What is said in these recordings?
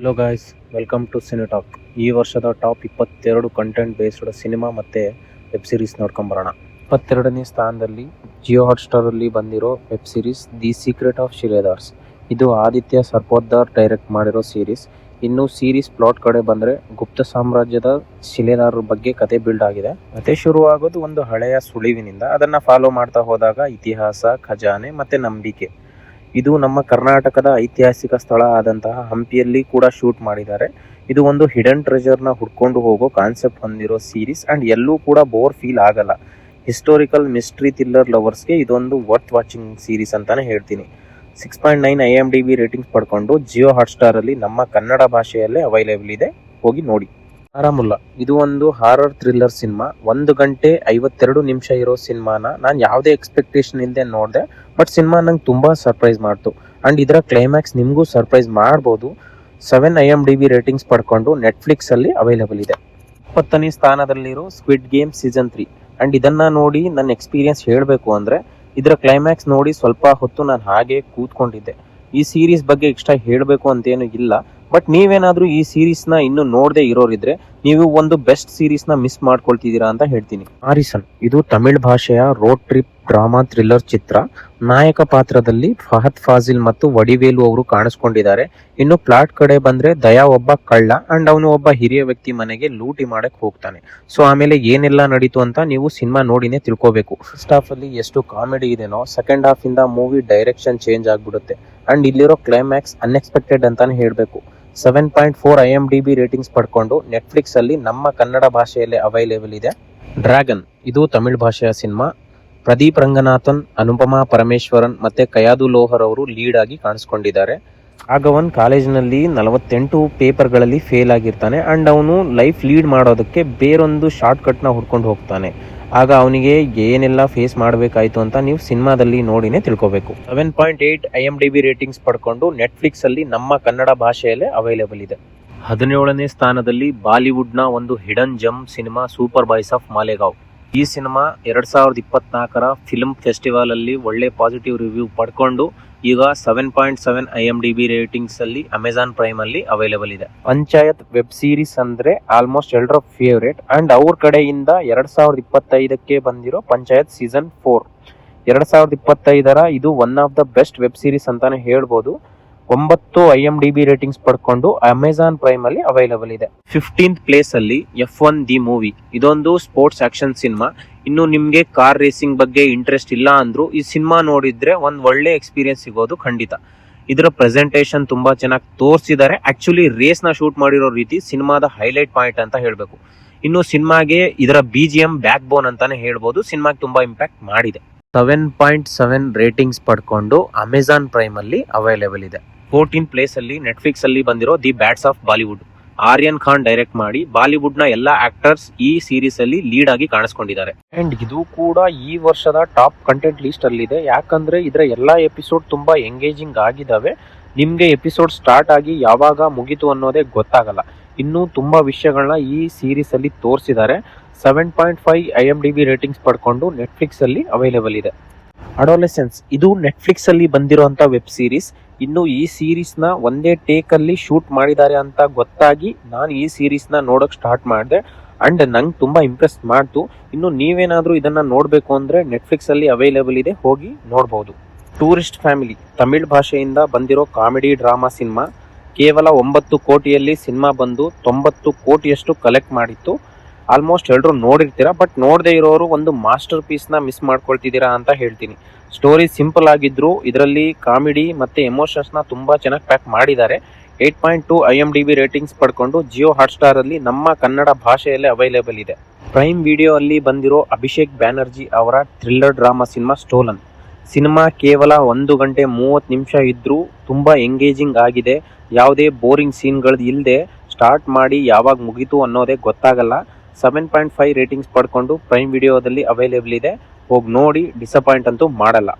Hello guys, welcome to Cinetalk. ಈ ವರ್ಷದ top 22 content based cinema ಮತ್ತು ವೆಬ್ ಸೀರೀಸ್ ನೋಡ್ಕೊಂಬರೋಣ. 22ನೇ ಸ್ಥಾನದಲ್ಲಿ ಜಿಯೋ ಹಾಟ್ಸ್ಟಾರಲ್ಲಿ ಬಂದಿರೋ web series the secret of Shiledars. ಇದು ಆದಿತ್ಯ ಸರ್ಪೋದ್ದಾರ್ ಡೈರೆಕ್ಟ್ ಮಾಡಿರೋ ಸೀರೀಸ್. ಇನ್ನು ಸೀರೀಸ್ ಪ್ಲಾಟ್ ಕಡೆ ಬಂದರೆ ಗುಪ್ತ ಸಾಮ್ರಾಜ್ಯದ ಶಿಲೇದಾರರ ಬಗ್ಗೆ ಕತೆ ಬಿಲ್ಡ್ ಆಗಿದೆ. ಕತೆ ಶುರುವಾಗೋದು ಒಂದು ಹಳೆಯ ಸುಳಿವಿನಿಂದ. ಅದನ್ನು ಫಾಲೋ ಮಾಡ್ತಾ ಹೋದಾಗ ಇತಿಹಾಸ, ಖಜಾನೆ ಮತ್ತು ನಂಬಿಕೆ. ಇದು ನಮ್ಮ ಕರ್ನಾಟಕದ ಐತಿಹಾಸಿಕ ಸ್ಥಳ ಆದಂತಹ ಹಂಪಿಯಲ್ಲಿ ಕೂಡ ಶೂಟ್ ಮಾಡಿದ್ದಾರೆ. ಇದು ಒಂದು ಹಿಡನ್ ಟ್ರೆಜರ್ನ ಹುಡ್ಕೊಂಡು ಹೋಗೋ ಕಾನ್ಸೆಪ್ಟ್ ಹೊಂದಿರೋ ಸೀರೀಸ್ ಆ್ಯಂಡ್ ಎಲ್ಲೂ ಕೂಡ ಬೋರ್ ಫೀಲ್ ಆಗಲ್ಲ. ಹಿಸ್ಟೋರಿಕಲ್ ಮಿಸ್ಟ್ರಿ ಥ್ರಿಲ್ಲರ್ ಲವರ್ಸ್ಗೆ ಇದೊಂದು ವರ್ತ್ ವಾಚಿಂಗ್ ಸೀರೀಸ್ ಅಂತಾನೆ ಹೇಳ್ತೀನಿ. 6.9 IMDb ರೇಟಿಂಗ್ಸ್ ಪಡ್ಕೊಂಡು ಜಿಯೋ ಹಾಟ್ಸ್ಟಾರಲ್ಲಿ ನಮ್ಮ ಕನ್ನಡ ಭಾಷೆಯಲ್ಲೇ ಅವೈಲೇಬಲ್ ಇದೆ, ಹೋಗಿ ನೋಡಿ. ಬಾರಾಮುಲ್ಲಾ ಇದು ಒಂದು ಹಾರರ್ ಥ್ರಿಲ್ಲರ್ ಸಿನಿಮಾ. 1 ಗಂಟೆ 52 ನಿಮಿಷ ಇರೋ ಸಿನಿಮಾನ ನಾನು ಯಾವುದೇ ಎಕ್ಸ್ಪೆಕ್ಟೇಷನ್ ಇಲ್ಲದೆ ನೋಡಿದೆ. ಬಟ್ ಸಿನಿಮಾ ನಂಗೆ ತುಂಬ ಸರ್ಪ್ರೈಸ್ ಮಾಡ್ತು ಆ್ಯಂಡ್ ಇದರ ಕ್ಲೈಮ್ಯಾಕ್ಸ್ ನಿಮಗೂ ಸರ್ಪ್ರೈಸ್ ಮಾಡ್ಬೋದು. 7 IMDb ರೇಟಿಂಗ್ಸ್ ಪಡ್ಕೊಂಡು ನೆಟ್ಫ್ಲಿಕ್ಸಲ್ಲಿ ಅವೈಲೇಬಲ್ ಇದೆ. 20ನೇ ಸ್ಥಾನದಲ್ಲಿರೋ ಸ್ಕ್ವಿಡ್ ಗೇಮ್ ಸೀಸನ್ 3 ಆ್ಯಂಡ್ ಇದನ್ನು ನೋಡಿ ನನ್ನ ಎಕ್ಸ್ಪೀರಿಯನ್ಸ್ ಹೇಳಬೇಕು ಅಂದರೆ ಇದರ ಕ್ಲೈಮ್ಯಾಕ್ಸ್ ನೋಡಿ ಸ್ವಲ್ಪ ಹೊತ್ತು ನಾನು ಹಾಗೆ ಕೂತ್ಕೊಂಡಿದ್ದೆ. ಈ ಸೀರೀಸ್ ಬಗ್ಗೆ ಎಕ್ಸ್ಟ್ರಾ ಹೇಳಬೇಕು ಅಂತೇನು ಇಲ್ಲ. ಬಟ್ ನೀವೇನಾದರೂ ಈ ಸೀರೀಸ್ನ ಇನ್ನೂ ನೋಡದೆ ಇರೋರಿದ್ರೆ ನೀವು ಒಂದು ಬೆಸ್ಟ್ ಸೀರೀಸ್ನ ಮಿಸ್ ಮಾಡ್ಕೊಳ್ತಿದ್ದೀರಾ ಅಂತ ಹೇಳ್ತೀನಿ. ಆರಿಸನ್ ಇದು ತಮಿಳ್ ಭಾಷೆಯ ರೋಡ್ ಟ್ರಿಪ್ ಡ್ರಾಮಾ ಥ್ರಿಲ್ಲರ್ ಚಿತ್ರ. ನಾಯಕ ಪಾತ್ರದಲ್ಲಿ ಫಹದ್ ಫಾಜಿಲ್ ಮತ್ತು ವಡಿವೇಲು ಅವರು ಕಾಣಿಸ್ಕೊಂಡಿದ್ದಾರೆ. ಇನ್ನು ಪ್ಲಾಟ್ ಕಡೆ ಬಂದ್ರೆ ದಯಾ ಒಬ್ಬ ಕಳ್ಳ ಅಂಡ್ ಅವನು ಒಬ್ಬ ಹಿರಿಯ ವ್ಯಕ್ತಿ ಮನೆಗೆ ಲೂಟಿ ಮಾಡಕ್ ಹೋಗ್ತಾನೆ. ಸೊ ಆಮೇಲೆ ಏನೆಲ್ಲ ನಡೀತು ಅಂತ ನೀವು ಸಿನಿಮಾ ನೋಡಿನೇ ತಿಳ್ಕೋಬೇಕು. ಫಸ್ಟ್ ಹಾಫ್ ಅಲ್ಲಿ ಎಷ್ಟು ಕಾಮಿಡಿ ಇದೆನೋ ಸೆಕೆಂಡ್ ಹಾಫ್ ಇಂದ ಮೂವಿ ಡೈರೆಕ್ಷನ್ ಚೇಂಜ್ ಆಗ್ಬಿಡುತ್ತೆ ಅಂಡ್ ಇಲ್ಲಿರೋ ಕ್ಲೈಮ್ಯಾಕ್ಸ್ ಅನ್ಎಕ್ಸ್ಪೆಕ್ಟೆಡ್ ಅಂತಾನೆ ಹೇಳ್ಬೇಕು. 7.4 IMDb ರೇಟಿಂಗ್ಸ್ ಪಡ್ಕೊಂಡು ನೆಟ್ಫ್ಲಿಕ್ಸ್ ಅಲ್ಲಿ ನಮ್ಮ ಕನ್ನಡ ಭಾಷೆಯಲ್ಲೇ ಅವೈಲೇಬಲ್ ಇದೆ. ಡ್ರ್ಯಾಗನ್ ಇದು ತಮಿಳ್ ಭಾಷೆಯ ಸಿನಿಮಾ. ಪ್ರದೀಪ್ ರಂಗನಾಥನ್, ಅನುಪಮಾ ಪರಮೇಶ್ವರನ್ ಮತ್ತೆ ಕಯಾದು ಲೋಹರ್ ಅವರು ಲೀಡ್ ಆಗಿ ಕಾಣಿಸ್ಕೊಂಡಿದ್ದಾರೆ. ಆಗ ಅವನ್ ಕಾಲೇಜಿನಲ್ಲಿ 48 ಪೇಪರ್ಗಳಲ್ಲಿ ಫೇಲ್ ಆಗಿರ್ತಾನೆ ಅಂಡ್ ಅವನು ಲೈಫ್ ಲೀಡ್ ಮಾಡೋದಕ್ಕೆ ಬೇರೊಂದು ಶಾರ್ಟ್ ಕಟ್ನ ಹುಡ್ಕೊಂಡು ಹೋಗ್ತಾನೆ. ಆಗ ಅವನಿಗೆ ಏನೆಲ್ಲ ಫೇಸ್ ಮಾಡಬೇಕಾಯ್ತು ಅಂತ ನೀವು ಸಿನಿಮಾದಲ್ಲಿ ನೋಡಿನೇ ತಿಳ್ಕೋಬೇಕು. 7.8 IMDb ರೇಟಿಂಗ್ಸ್ ಪಡ್ಕೊಂಡು ನೆಟ್ಫ್ಲಿಕ್ಸ್ ಅಲ್ಲಿ ನಮ್ಮ ಕನ್ನಡ ಭಾಷೆಯಲ್ಲೇ ಅವೈಲೇಬಲ್ ಇದೆ. 17ನೇ ಸ್ಥಾನದಲ್ಲಿ ಬಾಲಿವುಡ್ನ ಒಂದು hidden gem cinema super boys of Malegaon. ಈ ಸಿನಿಮಾ 2024ರ ಫಿಲ್ಮ್ ಫೆಸ್ಟಿವಲ್ ಅಲ್ಲಿ ಒಳ್ಳೆ ಪಾಸಿಟಿವ್ ರಿವ್ಯೂ ಪಡ್ಕೊಂಡು ಈಗ 7.7 IMDb ರೇಟಿಂಗ್ಸ್ ಅಲ್ಲಿ ಅಮೆಜಾನ್ ಪ್ರೈಮ್ ಅಲ್ಲಿ ಅವೈಲೇಬಲ್ ಇದೆ. ಪಂಚಾಯತ್ ವೆಬ್ ಸೀರೀಸ್ ಅಂದ್ರೆ ಆಲ್ಮೋಸ್ಟ್ ಎಲ್ಲರ ಫೇವರೇಟ್ ಅಂಡ್ ಅವ್ರ ಕಡೆಯಿಂದ 2025ಕ್ಕೆ ಬಂದಿರೋ ಪಂಚಾಯತ್ ಸೀಸನ್ 4. 2025ರ ಇದು one of the best web series ಅಂತಾನೆ ಹೇಳ್ಬೋದು. 9 IMDb ರೇಟಿಂಗ್ಸ್ ಪಡ್ಕೊಂಡು ಅಮೆಜಾನ್ ಪ್ರೈಮ್ ಅಲ್ಲಿ ಅವೈಲೇಬಲ್ ಇದೆ. 15th ಪ್ಲೇಸ್ ಅಲ್ಲಿ F1 ದಿ ಮೂವಿ. ಇದೊಂದು ಸ್ಪೋರ್ಟ್ಸ್ ಆಕ್ಷನ್ ಸಿನಿಮಾ. ಇನ್ನು ನಿಮ್ಗೆ ಕಾರ್ ರೇಸಿಂಗ್ ಬಗ್ಗೆ ಇಂಟ್ರೆಸ್ಟ್ ಇಲ್ಲ ಅಂದ್ರೂ ಈ ಸಿನಿಮಾ ನೋಡಿದ್ರೆ ಒಂದ್ ಒಳ್ಳೆ ಎಕ್ಸ್ಪೀರಿಯನ್ಸ್ ಸಿಗೋದು ಖಂಡಿತ. ಇದರ ಪ್ರೆಸೆಂಟೇಷನ್ ತುಂಬಾ ಚೆನ್ನಾಗಿ ತೋರಿಸಿದ್ದಾರೆ. ಆಕ್ಚುಲಿ ರೇಸ್ ನ ಶೂಟ್ ಮಾಡಿರೋ ರೀತಿ ಸಿನಿಮಾದ ಹೈಲೈಟ್ ಪಾಯಿಂಟ್ ಅಂತ ಹೇಳ್ಬೇಕು. ಇನ್ನು ಸಿನಿಮಾಗೆ ಇದರ BGM ಬ್ಯಾಕ್ ಬೋನ್ ಅಂತಾನೆ ಹೇಳ್ಬೋದು. ಸಿನಿಮಾಗೆ ತುಂಬಾ ಇಂಪ್ಯಾಕ್ಟ್ ಮಾಡಿದೆ. 7.7 ರೇಟಿಂಗ್ಸ್ ಪಡ್ಕೊಂಡು ಅಮೆಜಾನ್ ಪ್ರೈಮ್ ಅಲ್ಲಿ ಅವೈಲೇಬಲ್ ಇದೆ. 14th ಪ್ಲೇಸ್ ಅಲ್ಲಿ ನೆಟ್ಫ್ಲಿಕ್ಸ್ ಅಲ್ಲಿ ಬಂದಿರೋ the bats of Bollywood. Aryan Khan direct ಮಾಡಿ ಬಾಲಿವುಡ್ ನ ಎಲ್ಲಾ ಆಕ್ಟರ್ಸ್ ಈ ಸೀರೀಸ್ ಅಲ್ಲಿ ಲೀಡ್ ಆಗಿ ಕಾಣಿಸ್ಕೊಂಡಿದ್ದಾರೆ. ಅಂಡ್ ಇದು ಕೂಡ ಈ ವರ್ಷದ ಟಾಪ್ ಕಂಟೆಂಟ್ ಲಿಸ್ಟ್ ಅಲ್ಲಿದೆ. ಯಾಕಂದ್ರೆ ಇದರ ಎಲ್ಲಾ ಎಪಿಸೋಡ್ ತುಂಬಾ ಎಂಗೇಜಿಂಗ್ ಆಗಿದಾವೆ. ನಿಮ್ಗೆ ಎಪಿಸೋಡ್ ಸ್ಟಾರ್ಟ್ ಆಗಿ ಯಾವಾಗ ಮುಗಿತು ಅನ್ನೋದೇ ಗೊತ್ತಾಗಲ್ಲ. ಇನ್ನೂ ತುಂಬಾ ವಿಷಯಗಳನ್ನ ಈ ಸೀರೀಸ್ ಅಲ್ಲಿ ತೋರಿಸಿದ್ದಾರೆ. 7.5 IMDb ರೇಟಿಂಗ್ಸ್ ಪಡ್ಕೊಂಡು ನೆಟ್ಫ್ಲಿಕ್ಸ್ ಅಲ್ಲಿ ಅವೈಲೇಬಲ್ ಇದೆ. ಅಡೋಲೆಸೆನ್ಸ್ ಇದು ನೆಟ್ಫ್ಲಿಕ್ಸ್ ಅಲ್ಲಿ ಬಂದಿರುವಂತ ವೆಬ್ ಸೀರೀಸ್. ಇನ್ನು ಈ ಸೀರೀಸ್ ನ ಒಂದೇ ಟೇಕ್ ಅಲ್ಲಿ ಶೂಟ್ ಮಾಡಿದ್ದಾರೆ ಅಂತ ಗೊತ್ತಾಗಿ ನಾನು ಈ ಸೀರೀಸ್ ನ ನೋಡಕ್ ಸ್ಟಾರ್ಟ್ ಮಾಡಿದೆ ಅಂಡ್ ನಂಗೆ ತುಂಬಾ ಇಂಪ್ರೆಸ್ ಮಾಡ್ತು. ಇನ್ನು ನೀವೇನಾದ್ರೂ ಇದನ್ನ ನೋಡ್ಬೇಕು ಅಂದ್ರೆ ನೆಟ್ಫ್ಲಿಕ್ಸ್ ಅಲ್ಲಿ ಅವೈಲೇಬಲ್ ಇದೆ, ಹೋಗಿ ನೋಡಬಹುದು. ಟೂರಿಸ್ಟ್ ಫ್ಯಾಮಿಲಿ ತಮಿಳ್ ಭಾಷೆಯಿಂದ ಬಂದಿರೋ ಕಾಮಿಡಿ ಡ್ರಾಮಾ ಸಿನಿಮಾ. ಕೇವಲ 9 ಕೋಟಿಯಲ್ಲಿ ಸಿನಿಮಾ ಬಂದು 90 ಕೋಟಿಯಷ್ಟು ಕಲೆಕ್ಟ್ ಮಾಡಿತ್ತು. ಆಲ್ಮೋಸ್ಟ್ ಎಲ್ಲರೂ ನೋಡಿರ್ತೀರಾ, ಬಟ್ ನೋಡದೆ ಇರೋರು ಒಂದು ಮಾಸ್ಟರ್ ಪೀಸ್ ನ ಮಿಸ್ ಮಾಡ್ಕೊಳ್ತಿದ್ದೀರಾ ಅಂತ ಹೇಳ್ತೀನಿ. ಸ್ಟೋರಿ ಸಿಂಪಲ್ ಆಗಿದ್ರು ಇದರಲ್ಲಿ ಕಾಮಿಡಿ ಮತ್ತೆ ಎಮೋಷನ್ಸ್ ನ ತುಂಬಾ ಚೆನ್ನಾಗಿ ಪ್ಯಾಕ್ ಮಾಡಿದ್ದಾರೆ. 8.2 IMDb ರೇಟಿಂಗ್ಸ್ ಪಡ್ಕೊಂಡು ಜಿಯೋ ಹಾಟ್ಸ್ಟಾರ್ ಅಲ್ಲಿ ನಮ್ಮ ಕನ್ನಡ ಭಾಷೆಯಲ್ಲೇ ಅವೈಲೇಬಲ್ ಇದೆ. ಪ್ರೈಮ್ ವಿಡಿಯೋ ಅಲ್ಲಿ ಬಂದಿರೋ ಅಭಿಷೇಕ್ ಬ್ಯಾನರ್ಜಿ ಅವರ thriller drama cinema stolen. Cinema ಕೇವಲ 1 ಗಂಟೆ 30 ನಿಮಿಷ ಇದ್ರೂ ತುಂಬಾ ಎಂಗೇಜಿಂಗ್ ಆಗಿದೆ. ಯಾವುದೇ ಬೋರಿಂಗ್ ಸೀನ್ಗಳು ಇಲ್ಲದೆ ಸ್ಟಾರ್ಟ್ ಮಾಡಿ ಯಾವಾಗ ಮುಗೀತು ಅನ್ನೋದೇ ಗೊತ್ತಾಗಲ್ಲ. 7.5 ರೇಟಿಂಗ್ಸ್ ಪಡ್ಕೊಂಡು ಪ್ರೈಮ್ ವಿಡಿಯೋದಲ್ಲಿ ಅವೈಲೇಬಲ್ ಇದೆ, ಹೋಗಿ ನೋಡಿ, ಡಿಸಪಾಯಿಂಟ್ ಅಂತೂ ಮಾಡಲ್ಲ.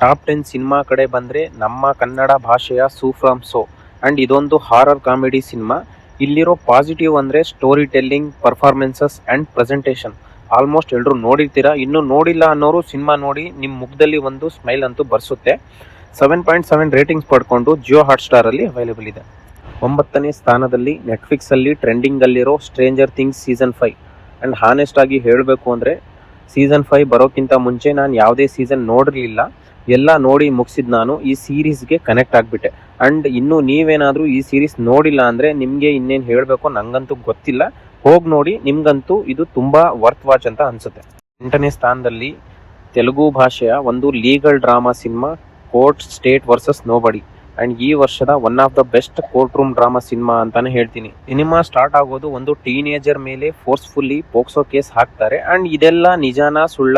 ಟಾಪ್ 10 ಸಿನಿಮಾ ಕಡೆ ಬಂದ್ರೆ ನಮ್ಮ ಕನ್ನಡ ಭಾಷೆಯ ಸೂ ಫ್ರಮ್ ಸೋ ಅಂಡ್ ಇದೊಂದು ಹಾರರ್ ಕಾಮಿಡಿ ಸಿನಿಮಾ. ಇಲ್ಲಿರೋ ಪಾಸಿಟಿವ್ ಅಂದ್ರೆ story telling, performances and presentation. Almost ಎಲ್ಲರೂ ನೋಡಿರ್ತೀರಾ. ಇನ್ನು ನೋಡಿಲ್ಲ ಅನ್ನೋರು ಸಿನಿಮಾ ನೋಡಿ ನಿಮ್ಮ ಮುಖದಲ್ಲಿ ಒಂದು ಸ್ಮೈಲ್ ಅಂತೂ ಬರ್ಸುತ್ತೆ. 7.7 ರೇಟಿಂಗ್ಸ್ ಪಡ್ಕೊಂಡು ಜಿಯೋ ಹಾಟ್ಸ್ಟಾರ್ ಅಲ್ಲಿ ಅವೈಲೇಬಲ್ ಇದೆ. 9ನೇ ಸ್ಥಾನದಲ್ಲಿ ನೆಟ್ಫ್ಲಿಕ್ಸ್ ಅಲ್ಲಿ ಟ್ರೆಂಡಿಂಗ್ ಅಲ್ಲಿರೋ stranger things season 5. And honest ಆಗಿ ಹೇಳಬೇಕು ಅಂದರೆ ಸೀಸನ್ 5 ಬರೋಕ್ಕಿಂತ ಮುಂಚೆ ನಾನು ಯಾವುದೇ ಸೀಸನ್ ನೋಡಿರಲಿಲ್ಲ. ಎಲ್ಲ ನೋಡಿ ಮುಗಿಸಿದ್ ನಾನು ಈ ಸೀರೀಸ್ಗೆ ಕನೆಕ್ಟ್ ಆಗಿಬಿಟ್ಟೆ. ಅಂಡ್ ಇನ್ನು ನೀವೇನಾದರೂ ಈ ಸೀರೀಸ್ ನೋಡಿಲ್ಲ ಅಂದರೆ ನಿಮಗೆ ಇನ್ನೇನು ಹೇಳಬೇಕು ನಂಗಂತೂ ಗೊತ್ತಿಲ್ಲ. ಹೋಗಿ ನೋಡಿ, ನಿಮ್ಗಂತೂ ಇದು ತುಂಬ ವರ್ತ್ ವಾಚ್ ಅಂತ ಅನಿಸುತ್ತೆ. 8ನೇ ಸ್ಥಾನದಲ್ಲಿ ತೆಲುಗು ಭಾಷೆಯ ಒಂದು legal drama cinema court state versus nobody. And ಈ ವರ್ಷದ one of the best court room drama cinema ಅಂತಾನೆ ಹೇಳ್ತೀನಿ. ಸಿನಿಮಾ ಸ್ಟಾರ್ಟ್ ಆಗೋದು ಒಂದು ಟೀನೇಜರ್ ಮೇಲೆ ಫೋರ್ಸ್ಫುಲ್ಲಿ ಪೋಕ್ಸೋ ಕೇಸ್ ಹಾಕ್ತಾರೆ. ಅಂಡ್ ಇದೆಲ್ಲ ನಿಜಾನ ಸುಳ್ಳ,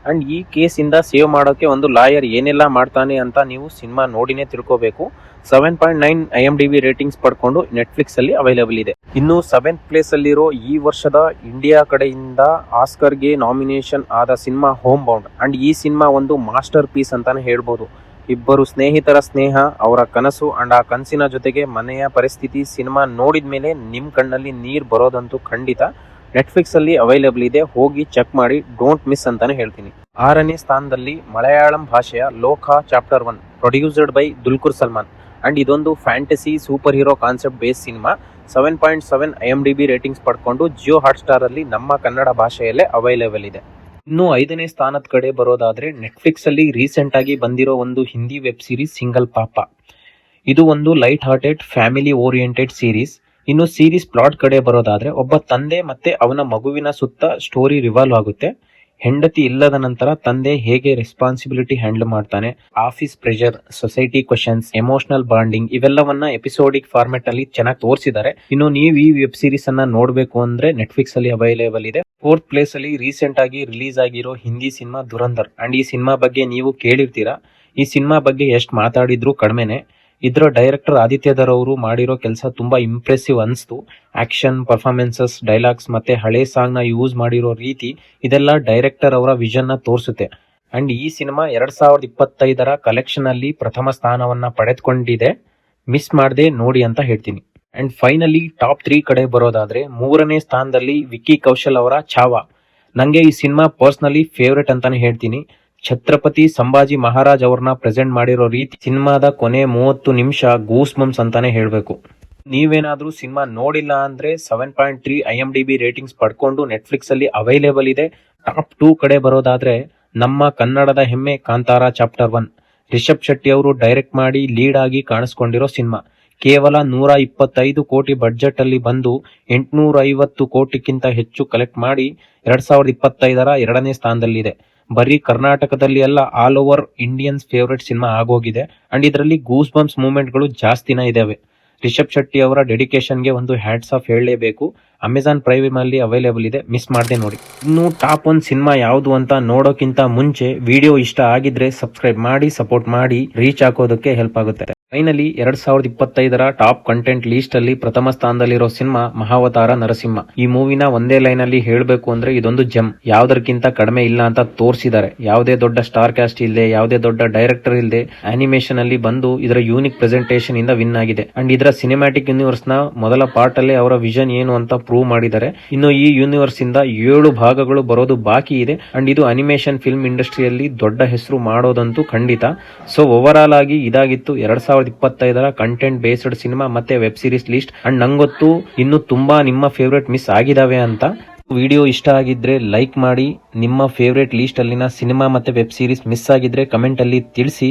ಅಂಡ್ ಈ ಕೇಸಿಂದ ಸೇವ್ ಮಾಡೋಕೆ ಒಂದು ಲಾಯರ್ ಏನೆಲ್ಲ ಮಾಡ್ತಾನೆ ಅಂತ ನೀವು ಸಿನಿಮಾ ನೋಡಿನೇ ತಿಳ್ಕೋಬೇಕು. 7.9 IMDb ರೇಟಿಂಗ್ಸ್ ಪಡ್ಕೊಂಡು ನೆಟ್ಫ್ಲಿಕ್ಸ್ ಅಲ್ಲಿ ಅವೈಲೇಬಲ್ ಇದೆ. ಇನ್ನು 7th ಪ್ಲೇಸ್ ಅಲ್ಲಿರೋ ಈ ವರ್ಷದ ಇಂಡಿಯಾ ಕಡೆಯಿಂದ ಆಸ್ಕರ್ಗೆ ನಾಮಿನೇಷನ್ ಆದ ಸಿನಿಮಾ ಹೋಮ್ ಬೌಂಡ್. ಅಂಡ್ ಈ ಸಿನಿಮಾ ಒಂದು ಮಾಸ್ಟರ್ ಪೀಸ್ ಅಂತಾನೆ ಹೇಳ್ಬೋದು. ಇಬ್ಬರು ಸ್ನೇಹಿತರ ಸ್ನೇಹ, ಅವರ ಕನಸು ಅಂಡ್ ಆ ಕನಸಿನ ಜೊತೆಗೆ ಮನೆಯ ಪರಿಸ್ಥಿತಿ ಸಿನಿಮಾ ನೋಡಿದ ಮೇಲೆ ನಿಮ್ಮ ಕಣ್ಣಲ್ಲಿ ನೀರು ಬರೋದಂತೂ ಖಂಡಿತ. ನೆಟ್ಫ್ಲಿಕ್ಸ್ ಅಲ್ಲಿ ಅವೈಲೇಬಲ್ ಇದೆ, ಹೋಗಿ ಚೆಕ್ ಮಾಡಿ, ಡೋಂಟ್ ಮಿಸ್ ಅಂತಾನೆ ಹೇಳ್ತೀನಿ. 6ನೇ ಸ್ಥಾನದಲ್ಲಿ ಮಲಯಾಳಂ ಭಾಷೆಯ Lokah chapter 1 produced by Dulquer Salmaan. And ಇದೊಂದು fantasy super hero concept base cinema. 7.7 IMDb ratings ಪಡ್ಕೊಂಡು ಜಿಯೋ ಹಾಟ್ಸ್ಟಾರ್ ಅಲ್ಲಿ ನಮ್ಮ ಕನ್ನಡ ಭಾಷೆಯಲ್ಲೇ ಅವೈಲೇಬಲ್ ಇದೆ. ಇನ್ನು 5ನೇ ಸ್ಥಾನದ ಕಡೆ ಬರೋದಾದ್ರೆ ನೆಟ್ಫ್ಲಿಕ್ಸ್ ಅಲ್ಲಿ ರೀಸೆಂಟ್ ಆಗಿ ಬಂದಿರೋ ಒಂದು ಹಿಂದಿ ವೆಬ್ ಸೀರೀಸ್ ಸಿಂಗಲ್ ಪಾಪ. ಇದು ಒಂದು light hearted family oriented series. ಇನ್ನು ಸೀರೀಸ್ ಪ್ಲಾಟ್ ಕಡೆ ಬರೋದಾದ್ರೆ ಒಬ್ಬ ತಂದೆ ಮತ್ತೆ ಅವನ ಮಗುವಿನ ಸುತ್ತ ಸ್ಟೋರಿ ರಿವಾಲ್ವ್ ಆಗುತ್ತೆ. ಹೆಂಡತಿ ಇಲ್ಲದ ನಂತರ ತಂದೆ ಹೇಗೆ ರೆಸ್ಪಾನ್ಸಿಬಿಲಿಟಿ ಹ್ಯಾಂಡಲ್ ಮಾಡ್ತಾನೆ, office pressure, society questions, emotional bonding ಇವೆಲ್ಲವನ್ನ ಎಪಿಸೋಡಿಕ್ ಫಾರ್ಮೆಟ್ ಅಲ್ಲಿ ಚೆನ್ನಾಗಿ ತೋರಿಸಿದ್ದಾರೆ. ಇನ್ನು ನೀವು ಈ ವೆಬ್ ಸೀರೀಸ್ ಅನ್ನ ನೋಡಬೇಕು ಅಂದ್ರೆ ನೆಟ್ಫ್ಲಿಕ್ಸ್ ಅಲ್ಲಿ ಅವೈಲೇಬಲ್ ಇದೆ. 4th ಪ್ಲೇಸ್ ಅಲ್ಲಿ ರೀಸೆಂಟ್ ಆಗಿ ರಿಲೀಸ್ ಆಗಿರೋ ಹಿಂದಿ ಸಿನಿಮಾ ದುರಂಧರ್. ಅಂಡ್ ಈ ಸಿನಿಮಾ ಬಗ್ಗೆ ನೀವು ಕೇಳಿರ್ತೀರಾ. ಈ ಸಿನಿಮಾ ಬಗ್ಗೆ ಎಷ್ಟು ಮಾತಾಡಿದ್ರು ಕಡಿಮೆನೆ. ಇದರ ಡೈರೆಕ್ಟರ್ ಆದಿತ್ಯ ಧರ್ ಅವರು ಮಾಡಿರೋ ಕೆಲಸ ತುಂಬಾ ಇಂಪ್ರೆಸಿವ್ ಅನಿಸ್ತು. ಆಕ್ಷನ್, ಪರ್ಫಾರ್ಮೆನ್ಸಸ್, ಡೈಲಾಗ್ಸ್ ಮತ್ತೆ ಹಳೆ ಸಾಂಗ್ ನ ಯೂಸ್ ಮಾಡಿರೋ ರೀತಿ ಇದೆಲ್ಲ ಡೈರೆಕ್ಟರ್ ಅವರ ವಿಷನ್ ನ ತೋರಿಸುತ್ತೆ. ಅಂಡ್ ಈ ಸಿನಿಮಾ 2025 ಕಲೆಕ್ಷನ್ ಅಲ್ಲಿ ಪ್ರಥಮ ಸ್ಥಾನವನ್ನ ಪಡೆದುಕೊಂಡಿದೆ. ಮಿಸ್ ಮಾಡದೆ ನೋಡಿ ಅಂತ ಹೇಳ್ತೀನಿ. ಅಂಡ್ ಫೈನಲಿ ಟಾಪ್ 3 ಕಡೆ ಬರೋದಾದ್ರೆ 3ನೇ ಸ್ಥಾನದಲ್ಲಿ ವಿಕ್ಕಿ ಕೌಶಲ್ ಅವರ ಛಾವಾ. ನಂಗೆ ಈ ಸಿನಿಮಾ ಪರ್ಸನಲಿ ಫೇವ್ರೆಟ್ ಅಂತಾನೆ ಹೇಳ್ತೀನಿ. ಛತ್ರಪತಿ ಸಂಭಾಜಿ ಮಹಾರಾಜ್ ಅವ್ರನ್ನ ಪ್ರೆಸೆಂಟ್ ಮಾಡಿರೋ ರೀತಿ ಸಿನಿಮಾದ ಕೊನೆ 30 ನಿಮಿಷ ಗೂಸ್ ಬಂಪ್ಸ್ ಅಂತಾನೆ ಹೇಳ್ಬೇಕು. ನೀವೇನಾದ್ರೂ ಸಿನಿಮಾ ನೋಡಿಲ್ಲ ಅಂದ್ರೆ 7.3 IMDb ರೇಟಿಂಗ್ಸ್ ಪಡ್ಕೊಂಡು ನೆಟ್ಫ್ಲಿಕ್ಸ್ ಅಲ್ಲಿ ಅವೈಲೇಬಲ್ ಇದೆ. ಟಾಪ್ 2 ಕಡೆ ಬರೋದಾದ್ರೆ ನಮ್ಮ ಕನ್ನಡದ ಹೆಮ್ಮೆ ಕಾಂತಾರ ಚಾಪ್ಟರ್ 1. ರಿಷಬ್ ಶೆಟ್ಟಿ ಅವರು ಡೈರೆಕ್ಟ್ ಮಾಡಿ ಲೀಡ್ ಆಗಿ ಕಾಣಿಸ್ಕೊಂಡಿರೋ ಸಿನಿಮಾ. ಕೇವಲ 125 ಕೋಟಿ ಬಡ್ಜೆಟ್ ಅಲ್ಲಿ ಬಂದು 850 ಕೋಟಿಗಿಂತ ಹೆಚ್ಚು ಕಲೆಕ್ಟ್ ಮಾಡಿ 2025 2ನೇ ಸ್ಥಾನದಲ್ಲಿದೆ. ಬರೀ ಕರ್ನಾಟಕದಲ್ಲಿ ಅಲ್ಲ, all over Indians favourite cinema ಆಗೋಗಿದೆ. ಅಂಡ್ ಇದರಲ್ಲಿ ಗೂಸ್ ಬಂಪ್ಸ್ ಮೂವ್ಮೆಂಟ್ಗಳು ಜಾಸ್ತಿನ ಇದಾವೆ. ರಿಷಬ್ ಶೆಟ್ಟಿ ಅವರ ಡೆಡಿಕೇಶನ್ಗೆ ಒಂದು ಹ್ಯಾಟ್ಸ್ ಆಫ್ ಹೇಳಲೇಬೇಕು. ಅಮೆಜಾನ್ ಪ್ರೈಮ್ ಅಲ್ಲಿ ಅವೈಲೇಬಲ್ ಇದೆ, ಮಿಸ್ ಮಾಡದೆ ನೋಡಿ. ಇನ್ನು ಟಾಪ್ 1 ಸಿನಿಮಾ ಯಾವುದು ಅಂತ ನೋಡೋಕ್ಕಿಂತ ಮುಂಚೆ ವಿಡಿಯೋ ಇಷ್ಟ ಆಗಿದ್ರೆ ಸಬ್ಸ್ಕ್ರೈಬ್ ಮಾಡಿ, ಸಪೋರ್ಟ್ ಮಾಡಿ, ರೀಚ್ ಹಾಕೋದಕ್ಕೆ ಹೆಲ್ಪ್ ಆಗುತ್ತೆ. ಫೈನಲಿ 2025 ಟಾಪ್ ಕಂಟೆಂಟ್ ಲೀಸ್ಟ್ ಅಲ್ಲಿ ಪ್ರಥಮ ಸ್ಥಾನದಲ್ಲಿರೋ ಸಿನಿಮಾ ಮಹಾವತಾರ ನರಸಿಂಹ. ಈ ಮೂವಿನ ಒಂದೇ ಲೈನ್ ಅಲ್ಲಿ ಹೇಳಬೇಕು ಅಂದ್ರೆ ಇದೊಂದು ಜೆಮ್. ಯಾವ್ದಕ್ಕಿಂತ ಕಡಿಮೆ ಇಲ್ಲ ಅಂತ ತೋರಿಸಿದ್ದಾರೆ. ಯಾವುದೇ ದೊಡ್ಡ ಸ್ಟಾರ್ ಕ್ಯಾಸ್ಟ್ ಇಲ್ಲದೆ, ಯಾವುದೇ ದೊಡ್ಡ ಡೈರೆಕ್ಟರ್ ಇಲ್ಲದೆ ಆನಿಮೇಷನ್ ಅಲ್ಲಿ ಬಂದು ಇದರ ಯೂನಿಕ್ ಪ್ರೆಸೆಂಟೇಷನ್ ಇಂದ ವಿನ್ ಆಗಿದೆ. ಅಂಡ್ ಇದರ ಸಿನಿಮ್ಯಾಟಿಕ್ ಯೂನಿವರ್ಸ್ ನ ಮೊದಲ ಪಾರ್ಟ್ ಅಲ್ಲೇ ಅವರ ವಿಷನ್ ಏನು ಅಂತ ಪ್ರೂವ್ ಮಾಡಿದ್ದಾರೆ. ಇನ್ನು ಈ ಯೂನಿವರ್ಸ್ ಇಂದ 7 ಭಾಗಗಳು ಬರೋದು ಬಾಕಿ ಇದೆ. ಅಂಡ್ ಇದು ಅನಿಮೇಷನ್ ಫಿಲ್ಮ್ ಇಂಡಸ್ಟ್ರಿಯಲ್ಲಿ ದೊಡ್ಡ ಹೆಸರು ಮಾಡೋದಂತೂ ಖಂಡಿತ. ಸೊ ಓವರ್ ಆಲ್ ಆಗಿ ಇದಾಗಿತ್ತು 2025 ಕಂಟೆಂಟ್ ಬೇಸ್ಡ್ ಸಿನಿಮಾ ಮತ್ತೆ ವೆಬ್ ಸೀರೀಸ್ ಲಿಸ್ಟ್. ಅಂಡ್ ನಂಗೊತ್ತು ಇನ್ನು ತುಂಬಾ ನಿಮ್ಮ ಫೇವ್ರೆಟ್ ಮಿಸ್ ಆಗಿದಾವೆ ಅಂತ. ವಿಡಿಯೋ ಇಷ್ಟ ಆಗಿದ್ರೆ ಲೈಕ್ ಮಾಡಿ. ನಿಮ್ಮ ಫೇವ್ರೆಟ್ ಲಿಸ್ಟ್ ಅಲ್ಲಿನ ಸಿನಿಮಾ ಮತ್ತೆ ವೆಬ್ ಸೀರೀಸ್ ಮಿಸ್ ಆಗಿದ್ರೆ ಕಮೆಂಟ್ ಅಲ್ಲಿ ತಿಳಿಸಿ.